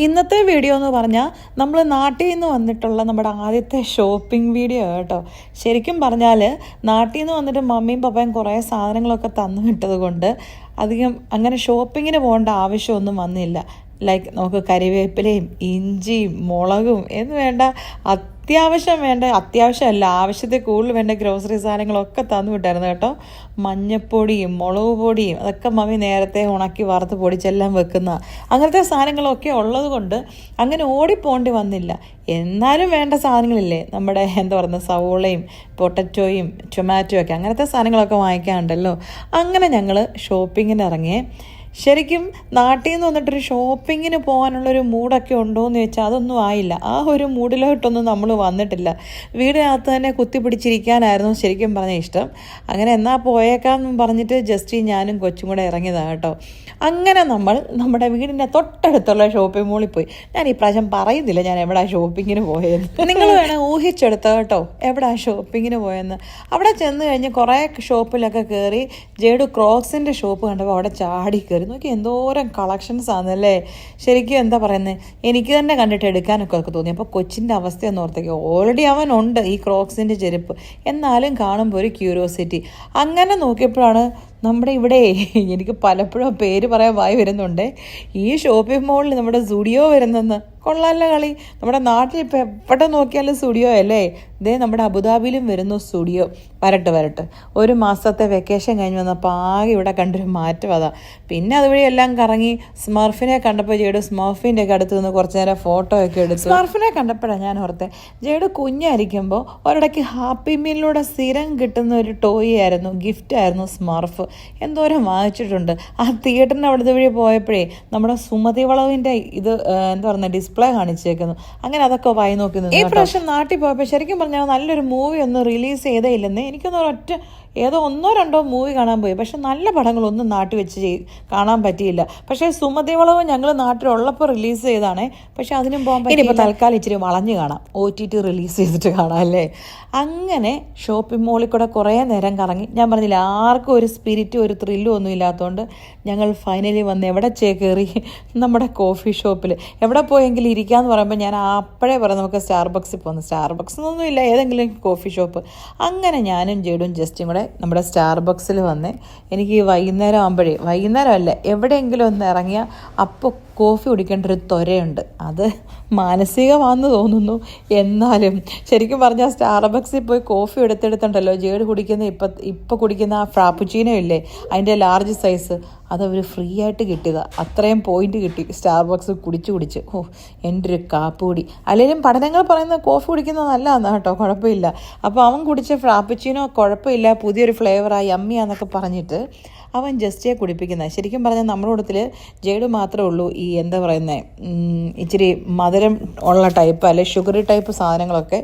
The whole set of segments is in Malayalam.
ഇന്നത്തെ വീഡിയോ എന്ന് പറഞ്ഞാൽ നമ്മൾ നാട്ടിൽ നിന്ന് വന്നിട്ടുള്ള നമ്മുടെ ആദ്യത്തെ ഷോപ്പിംഗ് വീഡിയോ കേട്ടോ. ശരിക്കും പറഞ്ഞാൽ നാട്ടിൽ നിന്ന് വന്നിട്ട് മമ്മിയും പപ്പയും കുറേ സാധനങ്ങളൊക്കെ തന്നു വിട്ടത് കൊണ്ട് അധികം അങ്ങനെ ഷോപ്പിങ്ങിന് പോകേണ്ട ആവശ്യമൊന്നും വന്നില്ല. ലൈക്ക് നമുക്ക് കരിവേപ്പിലയും ഇഞ്ചിയും മുളകും എന്ന് വേണ്ട അത്യാവശ്യമല്ല ആവശ്യത്തിൽ കൂടുതൽ വേണ്ട ഗ്രോസറി സാധനങ്ങളൊക്കെ തന്നു വിട്ടായിരുന്നു കേട്ടോ. മഞ്ഞപ്പൊടിയും മുളക് പൊടിയും അതൊക്കെ മമ്മി നേരത്തെ ഉണക്കി വറുത്ത് പൊടിച്ചെല്ലാം വെക്കുന്ന അങ്ങനത്തെ സാധനങ്ങളൊക്കെ ഉള്ളത് കൊണ്ട് അങ്ങനെ ഓടിപ്പോണ്ടി വന്നില്ല. എന്നാലും വേണ്ട സാധനങ്ങളില്ലേ നമ്മുടെ എന്താ പറയുന്നത് സവോളയും പൊട്ടറ്റോയും ടൊമാറ്റോ ഒക്കെ അങ്ങനത്തെ സാധനങ്ങളൊക്കെ വാങ്ങിക്കാനുണ്ടല്ലോ. അങ്ങനെ ഞങ്ങൾ ഷോപ്പിങ്ങിന് ഇറങ്ങിയേ. ശരിക്കും നാട്ടിൽ നിന്ന് വന്നിട്ടൊരു ഷോപ്പിങ്ങിന് പോകാനുള്ളൊരു മൂഡൊക്കെ ഉണ്ടോയെന്ന് ചോദിച്ചാൽ അതൊന്നും ആയില്ല. ആ ഒരു മൂഡിലോട്ടൊന്നും നമ്മൾ വന്നിട്ടില്ല. വീടിനകത്ത് തന്നെ കുത്തിപ്പിടിച്ചിരിക്കാനായിരുന്നു ശരിക്കും പറഞ്ഞ ഇഷ്ടം. അങ്ങനെ എന്നാൽ പോയേക്കാമെന്ന് പറഞ്ഞിട്ട് ജസ്റ്റ് ഞാനും കൊച്ചും കൂടെ ഇറങ്ങിയതാണ് കേട്ടോ. അങ്ങനെ നമ്മൾ നമ്മുടെ വീടിൻ്റെ തൊട്ടടുത്തുള്ള ഷോപ്പിംഗ് മോളിൽ പോയി. ഞാൻ ഈ പ്രാവശ്യം പറയുന്നില്ല ഞാൻ എവിടെ ഷോപ്പിങ്ങിന് പോയെന്ന്, നിങ്ങൾ വേണേൽ ഊഹിച്ചെടുത്തോ കേട്ടോ എവിടെ ഷോപ്പിങ്ങിന് പോയെന്ന്. അവിടെ ചെന്ന് കഴിഞ്ഞ് കുറേ ഷോപ്പിലൊക്കെ കയറി ജേഡു ക്രോക്സിൻ്റെ ഷോപ്പ് കണ്ടപ്പോൾ അവിടെ ചാടി കയറി. നോക്കി എന്തോരം കളക്ഷൻസ് ആണല്ലേ. ശരിക്കും എന്താ പറയുന്നത്, എനിക്ക് തന്നെ കണ്ടിട്ട് എടുക്കാനൊക്കെ തോന്നി. അപ്പോൾ കൊച്ചിൻ്റെ അവസ്ഥയൊന്നും ഓർത്തേക്ക് ഓൾറെഡി അവനുണ്ട് ഈ ക്രോക്സിൻ്റെ ചെരുപ്പ്, എന്നാലും കാണുമ്പോൾ ഒരു ക്യൂരിയോസിറ്റി. അങ്ങനെ നോക്കിയപ്പോഴാണ് നമ്മുടെ ഇവിടെ എനിക്ക് പലപ്പോഴും പേര് പറയാൻ വായി വരുന്നുണ്ട്, ഈ ഷോപ്പിംഗ് മോളിൽ നമ്മുടെ സ്റ്റുഡിയോ വരുന്നെന്ന്. കൊള്ളാല്ല കളി. നമ്മുടെ നാട്ടിൽ ഇപ്പോൾ എവിടെ നോക്കിയാലും സ്റ്റുഡിയോ അല്ലേ. ഇതേ നമ്മുടെ അബുദാബിയിലും വരുന്നു സ്റ്റുഡിയോ. വരട്ടെ ഒരു മാസത്തെ വെക്കേഷൻ കഴിഞ്ഞ് വന്നപ്പോൾ ആകെ ഇവിടെ കണ്ടൊരു മാറ്റം അതാ. പിന്നെ അതുവഴി എല്ലാം കറങ്ങി സ്മർഫിനെ കണ്ടപ്പോൾ ജേഡു സ്മർഫിൻ്റെ ഒക്കെ അടുത്ത് നിന്ന് കുറച്ച് നേരം ഫോട്ടോ ഒക്കെ എടുത്തു. സ്മർഫിനെ കണ്ടപ്പോഴാണ് ഞാൻ ഓർത്തെ ജേഡു കുഞ്ഞായിരിക്കുമ്പോൾ ഒരിടയ്ക്ക് ഹാപ്പി മീലിലൂടെ സ്ഥിരം കിട്ടുന്ന ഒരു ടോയ് ആയിരുന്നു, ഗിഫ്റ്റ് ആയിരുന്നു സ്മർഫ്. എന്തോരം വാങ്ങിച്ചിട്ടുണ്ട്. ആ തിയേറ്ററിന് അവിടുത്തെ വഴി പോയപ്പോഴേ നമ്മുടെ സുമതി വളവിൻ്റെ ഇത് എന്താ പറയുക ഡിസ്പ്ലേ കാണിച്ചേക്കുന്നു. അങ്ങനെ അതൊക്കെ വായി നോക്കി നിന്നു. ഈ പ്രാവശ്യം നാട്ടിൽ പോയപ്പോൾ ശരിക്കും പറഞ്ഞാൽ നല്ലൊരു മൂവി ഒന്നും റിലീസ് ചെയ്തേ ഇല്ലെന്ന്. എനിക്കൊന്നും ഏതോ 1-2 മൂവി കാണാൻ പോയി. പക്ഷെ നല്ല പടങ്ങളൊന്നും നാട്ടിൽ വെച്ച് കാണാൻ പറ്റിയില്ല. പക്ഷേ സുമതി വളവ് ഞങ്ങൾ നാട്ടിലുള്ളപ്പോൾ റിലീസ് ചെയ്താണേ. പക്ഷെ അതിനും പോകാൻ പറ്റില്ല. ഇനിയിപ്പോൾ തൽക്കാലം ഇച്ചിരി വളഞ്ഞ് കാണാം, OTT റിലീസ് ചെയ്തിട്ട് കാണാം അല്ലേ. അങ്ങനെ ഷോപ്പിംഗ് മോളിൽ കൂടെ കുറേ നേരം കറങ്ങി. ഞാൻ പറഞ്ഞില്ല ആർക്കും ഒരു സ്പിരിറ്റും ഒരു ത്രില്ലും ഒന്നും ഇല്ലാത്തതുകൊണ്ട് ഞങ്ങൾ ഫൈനലി വന്ന് എവിടെ കയറി, നമ്മുടെ കോഫി ഷോപ്പിൽ. എവിടെ പോയെങ്കിലും ഇരിക്കാമെന്ന് പറയുമ്പോൾ ഞാൻ അപ്പോഴേ പറയാം നമുക്ക് സ്റ്റാർബക്സിൽ പോകുന്നു. സ്റ്റാർബക്സിനൊന്നും ഇല്ല, ഏതെങ്കിലും കോഫി ഷോപ്പ്. അങ്ങനെ ഞാനും ജേഡും ജസ്റ്റും കൂടെ നമ്മുടെ സ്റ്റാർബക്സിൽ വന്ന് എനിക്ക് വൈകുന്നേരമല്ല എവിടെയെങ്കിലും ഒന്ന് ഇറങ്ങിയാൽ അപ്പോൾ കോഫി കുടിക്കേണ്ട ഒരു ത്വരയുണ്ട്. അത് മാനസികമാണെന്ന് തോന്നുന്നു. എന്നാലും ശരിക്കും പറഞ്ഞാൽ സ്റ്റാർബക്സിൽ പോയി കോഫി എടുത്തെടുത്തുണ്ടല്ലോ ജേഡ് കുടിക്കുന്ന ഇപ്പം കുടിക്കുന്ന ആ ഫ്രാപ്പുച്ചീനോ ഇല്ലേ അതിൻ്റെ ലാർജ് സൈസ്, അതവർ ഫ്രീ ആയിട്ട് കിട്ടിയതാണ്. അത്രയും പോയിന്റ് കിട്ടി സ്റ്റാർബക്സ് കുടിച്ച്. എൻ്റെ ഒരു കാപ്പുകൂടി. അല്ലെങ്കിലും പഠനങ്ങൾ പറയുന്നത് കോഫി കുടിക്കുന്നത് നല്ലതാണ് കേട്ടോ, കുഴപ്പമില്ല. അപ്പോൾ അവൻ കുടിച്ച ഫ്രാപ്പുച്ചീനോ കുഴപ്പമില്ല, പുതിയൊരു ഫ്ലേവറായി യമ്മിയാന്നൊക്കെ പറഞ്ഞിട്ട് അവൻ ജസ്റ്റേ കുടിപ്പിക്കുന്നത്. ശരിക്കും പറഞ്ഞാൽ നമ്മുടെ കൂട്ടത്തിൽ ജേഡ് മാത്രമേ ഉള്ളൂ ഈ എന്താ പറയുന്നത് ഇച്ചിരി മധുരം ഉള്ള ടൈപ്പ് അല്ലെ ഷുഗറി ടൈപ്പ് സാധനങ്ങളൊക്കെ.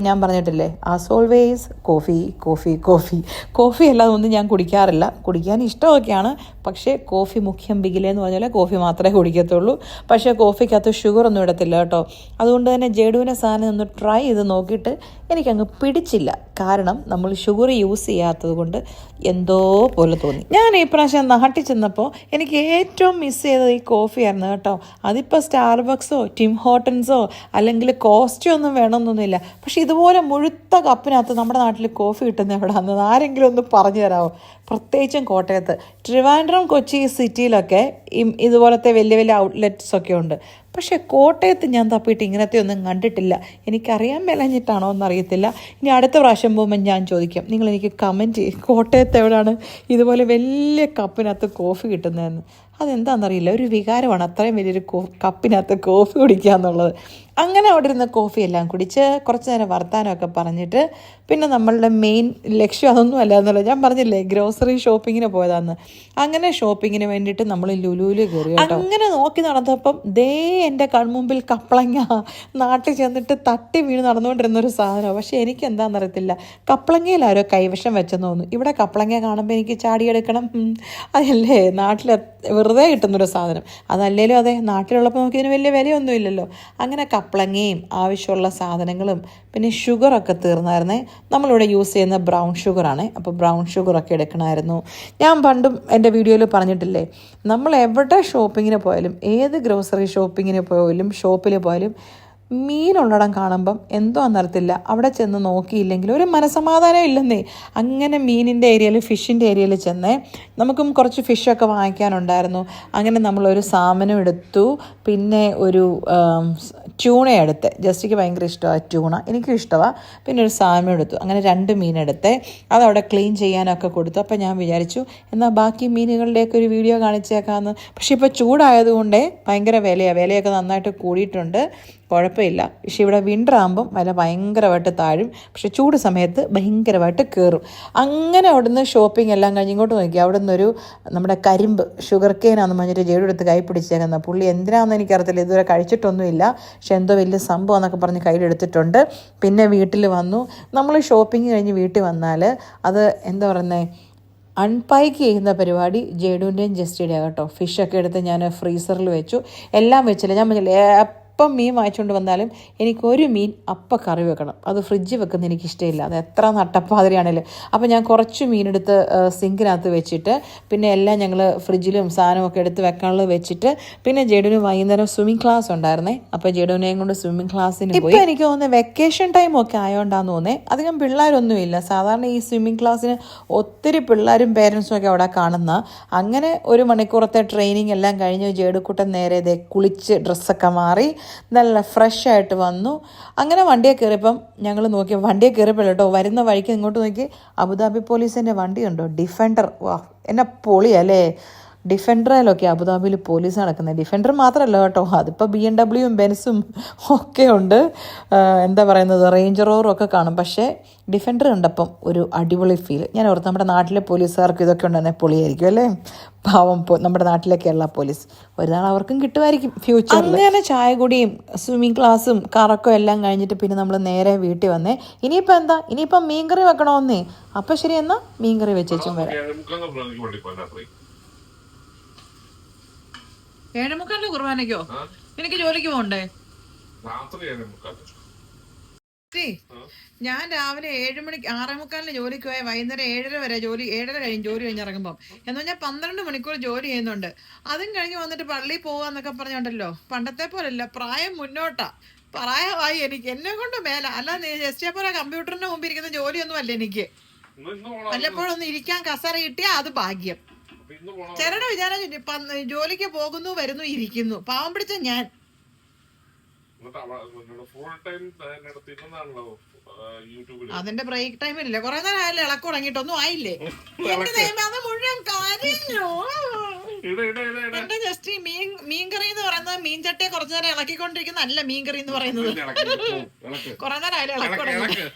ഞാൻ പറഞ്ഞിട്ടില്ലേ ആസ് ഓൾവേസ് കോഫി അല്ലാതെ ഒന്നും ഞാൻ കുടിക്കാറില്ല. കുടിക്കാൻ ഇഷ്ടമൊക്കെയാണ്, പക്ഷേ കോഫി മുഖ്യം ബിഗിലെന്ന് പറഞ്ഞാൽ കോഫി മാത്രമേ കുടിക്കത്തുള്ളൂ. പക്ഷേ കോഫിക്കകത്ത് ഷുഗറൊന്നും ഇടത്തില്ല കേട്ടോ. അതുകൊണ്ട് തന്നെ ജേഡുവിനെ സാധനം ഒന്ന് ട്രൈ ചെയ്ത് നോക്കിയിട്ട് എനിക്കങ്ങ് പിടിച്ചില്ല. കാരണം നമ്മൾ ഷുഗർ യൂസ് ചെയ്യാത്തത് കൊണ്ട് എന്തോ പോലെ തോന്നി. ഞാൻ ഈ പ്രാവശ്യം നാട്ടിൽ ചെന്നപ്പോൾ എനിക്ക് ഏറ്റവും മിസ് ചെയ്തത് ഈ കോഫിയായിരുന്നു കേട്ടോ. അതിപ്പോൾ സ്റ്റാർബക്സോ ടിം ഹോട്ടൻസോ അല്ലെങ്കിൽ കോസ്റ്റോ ഒന്നും വേണമെന്നൊന്നുമില്ല. പക്ഷെ ഇതുപോലെ മുഴുത്ത കപ്പിനകത്ത് നമ്മുടെ നാട്ടിൽ കോഫി കിട്ടുന്ന എവിടെയാണെന്ന് ആരെങ്കിലും ഒന്ന് പറഞ്ഞു തരാമോ? പ്രത്യേകിച്ചും കോട്ടയത്ത്, ട്രിവാൻഡ്രം, കൊച്ചി സിറ്റിയിലൊക്കെ ഇതുപോലത്തെ വലിയ വലിയ ഔട്ട്ലെറ്റ്സ് ഒക്കെ ഉണ്ട്. പക്ഷേ കോട്ടയത്ത് ഞാൻ തപ്പിയിട്ട് ഇങ്ങനത്തെ ഒന്നും കണ്ടിട്ടില്ല. എനിക്കറിയാൻ മേലഞ്ഞിട്ടാണോ എന്നറിയത്തില്ല. ഇനി അടുത്ത പ്രാവശ്യം പോകുമ്പോൾ ഞാൻ ചോദിക്കാം, നിങ്ങളെനിക്ക് കമൻറ്റ് ചെയ്യും കോട്ടയത്ത് എവിടെയാണ് ഇതുപോലെ വലിയ കപ്പിനകത്ത് കോഫി കിട്ടുന്നതെന്ന്. അതെന്താണെന്നറിയില്ല, ഒരു വികാരമാണ് അത്രയും വലിയൊരു കപ്പിനകത്ത് കോഫി കുടിക്കുക എന്നുള്ളത്. അങ്ങനെ അവിടെ ഇരുന്ന് കോഫി എല്ലാം കുടിച്ച് കുറച്ച് നേരം വർത്താനമൊക്കെ പറഞ്ഞിട്ട് പിന്നെ നമ്മളുടെ മെയിൻ ലക്ഷ്യം അതൊന്നും അല്ല എന്നുള്ളത് ഞാൻ പറഞ്ഞില്ലേ, ഗ്രോസറി ഷോപ്പിങ്ങിന് പോയതാന്ന്. അങ്ങനെ ഷോപ്പിങ്ങിന് വേണ്ടിയിട്ട് നമ്മൾ ലുലുവിൽ കയറി കേട്ടോ. അങ്ങനെ നോക്കി നടന്നപ്പം എൻ്റെ കൺമുമ്പിൽ കപ്പളങ്ങ നാട്ടിൽ ചെന്നിട്ട് തട്ടി വീണ് നടന്നുകൊണ്ടിരുന്നൊരു സാധനമാണ്. പക്ഷേ എനിക്ക് എന്താണെന്നറിയത്തില്ല, കപ്പളങ്ങയിൽ ആരോ കൈവശം വെച്ചെന്ന് തോന്നുന്നു. ഇവിടെ കപ്പളങ്ങ കാണുമ്പോൾ എനിക്ക് ചാടിയെടുക്കണം. അതല്ലേ നാട്ടിൽ വെറുതെ കിട്ടുന്നൊരു സാധനം. അതല്ലേലും അതെ, നാട്ടിലുള്ളപ്പോൾ നമുക്ക് ഇതിന് വലിയ വിലയൊന്നും ഇല്ലല്ലോ. അങ്ങനെ കപ്പളങ്ങയും ആവശ്യമുള്ള സാധനങ്ങളും പിന്നെ ഷുഗറൊക്കെ തീർന്നായിരുന്നേ. നമ്മളിവിടെ യൂസ് ചെയ്യുന്ന ബ്രൗൺ ഷുഗറാണ്. അപ്പോൾ ബ്രൗൺ ഷുഗറൊക്കെ എടുക്കണമായിരുന്നു. ഞാൻ പണ്ടും എൻ്റെ വീഡിയോയിൽ പറഞ്ഞിട്ടില്ലേ, നമ്മൾ എവിടെ ഷോപ്പിങ്ങിന് പോയാലും, ഏത് ഗ്രോസറി ഷോപ്പിങ്ങിന് പോയാലും, ഷോപ്പിൽ പോയാലും മീനുള്ളിടം കാണുമ്പം എന്തോ എന്നറിയത്തില്ല, അവിടെ ചെന്ന് നോക്കിയില്ലെങ്കിൽ ഒരു മനസമാധാനം ഇല്ലെന്നേ. അങ്ങനെ മീനിൻ്റെ ഏരിയയിൽ, ഫിഷിൻ്റെ ഏരിയയിൽ ചെന്നേ. നമുക്കും കുറച്ച് ഫിഷൊക്കെ വാങ്ങിക്കാനുണ്ടായിരുന്നു. അങ്ങനെ നമ്മളൊരു സാമനും എടുത്തു, പിന്നെ ഒരു ട്യൂണ എടുത്ത്. ജസ്റ്റിക്ക് ഭയങ്കര ഇഷ്ടമാണ് ട്യൂണ, എനിക്കും ഇഷ്ടമാണ്. പിന്നെ ഒരു സാമനും എടുത്തു. അങ്ങനെ 2 മീനെടുത്ത് അതവിടെ ക്ലീൻ ചെയ്യാനൊക്കെ കൊടുത്തു. അപ്പോൾ ഞാൻ വിചാരിച്ചു എന്നാൽ ബാക്കി മീനുകളുടെയൊക്കെ ഒരു വീഡിയോ കാണിച്ചേക്കാമെന്ന്. പക്ഷേ ഇപ്പോൾ ചൂടായതുകൊണ്ടേ ഭയങ്കര വിലയൊക്കെ നന്നായിട്ട് കൂടിയിട്ടുണ്ട്. കുഴപ്പമില്ല. പക്ഷേ ഇവിടെ വിൻ്റർ ആകുമ്പം വില ഭയങ്കരമായിട്ട് താഴും, പക്ഷേ ചൂട് സമയത്ത് ഭയങ്കരമായിട്ട് കയറും. അങ്ങനെ അവിടുന്ന് ഷോപ്പിംഗ് എല്ലാം കഴിഞ്ഞ് ഇങ്ങോട്ട് നോക്കി, അവിടെ നിന്നൊരു നമ്മുടെ കരിമ്പ് ഷുഗർ കെയിനാണെന്ന് പറഞ്ഞിട്ട് ജേഡു എടുത്ത് കൈ പിടിച്ചേക്കുന്ന. പുള്ളി എന്തിനാണെന്ന് എനിക്കറിയത്തില്ല, ഇതുവരെ കഴിച്ചിട്ടൊന്നുമില്ല. പക്ഷെ എന്തോ വലിയ സംഭവം എന്നൊക്കെ പറഞ്ഞ് കയ്യിലെടുത്തിട്ടുണ്ട്. പിന്നെ വീട്ടിൽ വന്നു. നമ്മൾ ഷോപ്പിംഗ് കഴിഞ്ഞ് വീട്ടിൽ വന്നാൽ അത് എന്താ പറയുന്നത്, അൺപാക്ക് ചെയ്യുന്ന പരിപാടി ജേഡുവിൻ്റെയും ജസ്റ്റിയുടെയാണ് കേട്ടോ. ഫിഷൊക്കെ എടുത്ത് ഞാൻ ഫ്രീസറിൽ വെച്ചു. എല്ലാം വെച്ചില്ല, ഞാൻ പറഞ്ഞില്ലേ, എപ്പം മീൻ വാങ്ങിച്ചുകൊണ്ട് വന്നാലും എനിക്കൊരു മീൻ അപ്പം കറി വെക്കണം. അത് ഫ്രിഡ്ജിൽ വെക്കുന്ന എനിക്കിഷ്ടമില്ല, അത് എത്ര നട്ടപ്പാതിരിയാണേലും. അപ്പോൾ ഞാൻ കുറച്ച് മീനെടുത്ത് സിങ്കിനകത്ത് വെച്ചിട്ട് പിന്നെ എല്ലാം ഞങ്ങൾ ഫ്രിഡ്ജിലും സാധനമൊക്കെ എടുത്ത് വെക്കാനുള്ളത് വെച്ചിട്ട്, പിന്നെ ജേഡുവിന് വൈകുന്നേരം സ്വിമ്മിങ് ക്ലാസ് ഉണ്ടായിരുന്നേ. അപ്പോൾ ജേഡുവിനെയും കൊണ്ട് സ്വിമ്മിങ് ക്ലാസ്സിന് പോയി. ഇപ്പോൾ എനിക്ക് തോന്നുന്നത് വെക്കേഷൻ ടൈമൊക്കെ ആയതുകൊണ്ടാന്ന് തോന്നേ, അധികം പിള്ളേരൊന്നുമില്ല. സാധാരണ ഈ സ്വിമ്മിങ് ക്ലാസ്സിന് ഒത്തിരി പിള്ളേരും പേരൻസും ഒക്കെ അവിടെ കാണുന്ന. അങ്ങനെ 1 മണിക്കൂറത്തെ ട്രെയിനിങ് എല്ലാം കഴിഞ്ഞ് ജേഡുക്കുട്ടൻ നേരെ കുളിച്ച് ഡ്രസ്സൊക്കെ മാറി നല്ല ഫ്രഷ് ആയിട്ട് വന്നു. അങ്ങനെ വണ്ടിയെ കയറിയപ്പം ഞങ്ങൾ നോക്കി, വണ്ടിയെ കയറിയപ്പോൾ കേട്ടോ, വരുന്ന വഴിക്ക് ഇങ്ങോട്ട് നോക്കി അബുദാബി പോലീസിൻ്റെ വണ്ടി ഉണ്ടോ, ഡിഫൻഡർ. വാ, എന്നെ പൊളിയല്ലേ. ഡിഫൻഡറിലൊക്കെ അബുദാബിയിൽ പോലീസ് നടക്കുന്നത്. ഡിഫൻഡർ മാത്രമല്ല കേട്ടോ, അതിപ്പോൾ BMW ബെൻസും ഒക്കെ ഉണ്ട്. എന്താ പറയുന്നത്, റേഞ്ച് റോവറും ഒക്കെ കാണും. പക്ഷേ ഡിഫൻഡർ കണ്ടപ്പം ഒരു അടിപൊളി ഫീൽ. ഞാൻ ഓർത്ത് നമ്മുടെ നാട്ടിലെ പോലീസുകാർക്ക് ഇതൊക്കെ ഉണ്ടെന്നെ പൊളിയായിരിക്കും അല്ലേ. പാവം നമ്മുടെ നാട്ടിലെ കേരള പോലീസ്, ഒരു നാൾ അവർക്കും കിട്ടുമായിരിക്കും ഫ്യൂച്ചറിൽ. അങ്ങനെ ചായ കുടിയും സ്വിമ്മിങ് ക്ലാസ്സും കറക്കും എല്ലാം കഴിഞ്ഞിട്ട് പിന്നെ നമ്മൾ നേരെ വീട്ടിൽ വന്നേ. ഇനിയിപ്പോൾ എന്താ, ഇനിയിപ്പം മീൻകറി വെക്കണമെന്നേ. അപ്പം ശരി, എന്നാൽ മീൻകറി വെച്ചേച്ചും വരാം. 7:45 കുർബാനയ്ക്കോ? എനിക്ക് ജോലിക്ക് പോകണ്ടേ? ഞാൻ രാവിലെ 7 മണിക്ക് 6:45 ജോലിക്ക് പോയാൽ വൈകുന്നേരം 7:30 വരെ 7:30 കഴിയും ജോലി കഴിഞ്ഞിറങ്ങുമ്പോൾ. എന്ന് പറഞ്ഞാൽ 12 മണിക്കൂർ ജോലി ചെയ്യുന്നുണ്ട്. അതും കഴിഞ്ഞ് വന്നിട്ട് പള്ളിയിൽ പോകാന്നൊക്കെ പറഞ്ഞുണ്ടല്ലോ, പണ്ടത്തെ പോലല്ല, പ്രായം മുന്നോട്ടാ. പ്രായമായി എനിക്ക്, എന്നെ കൊണ്ട് മേല. അല്ല ജസ്റ്റ് പോലെ കമ്പ്യൂട്ടറിന്റെ മുമ്പ് ഇരിക്കുന്ന ജോലിയൊന്നും അല്ല എനിക്ക്. വല്ലപ്പോഴൊന്ന് ഇരിക്കാൻ കസേര കിട്ടിയാൽ അത് ഭാഗ്യം. ചിലരുടെ വിചാരം ജോലിക്ക് പോകുന്നു, വരുന്നു, ഇരിക്കുന്നു. പാവം പിടിച്ച ഞാൻ. അതിന്റെ ബ്രേക്ക് ടൈമില്ല, കുറെ നേരം ആയാലും ഇളക്കം തുടങ്ങിയിട്ടൊന്നും ആയില്ലേ. അത് മുഴുവൻ കരഞ്ഞു. എന്റെ ജസ്റ്റ് മീൻകറി എന്ന് പറയുന്നത് മീൻചട്ടിയെ കുറച്ചു നേരം ഇളക്കിക്കൊണ്ടിരിക്കുന്ന അല്ല മീൻകറി എന്ന് പറയുന്നത്. കുറെ നേരം ആയാലും ഇളക്കം തുടങ്ങി.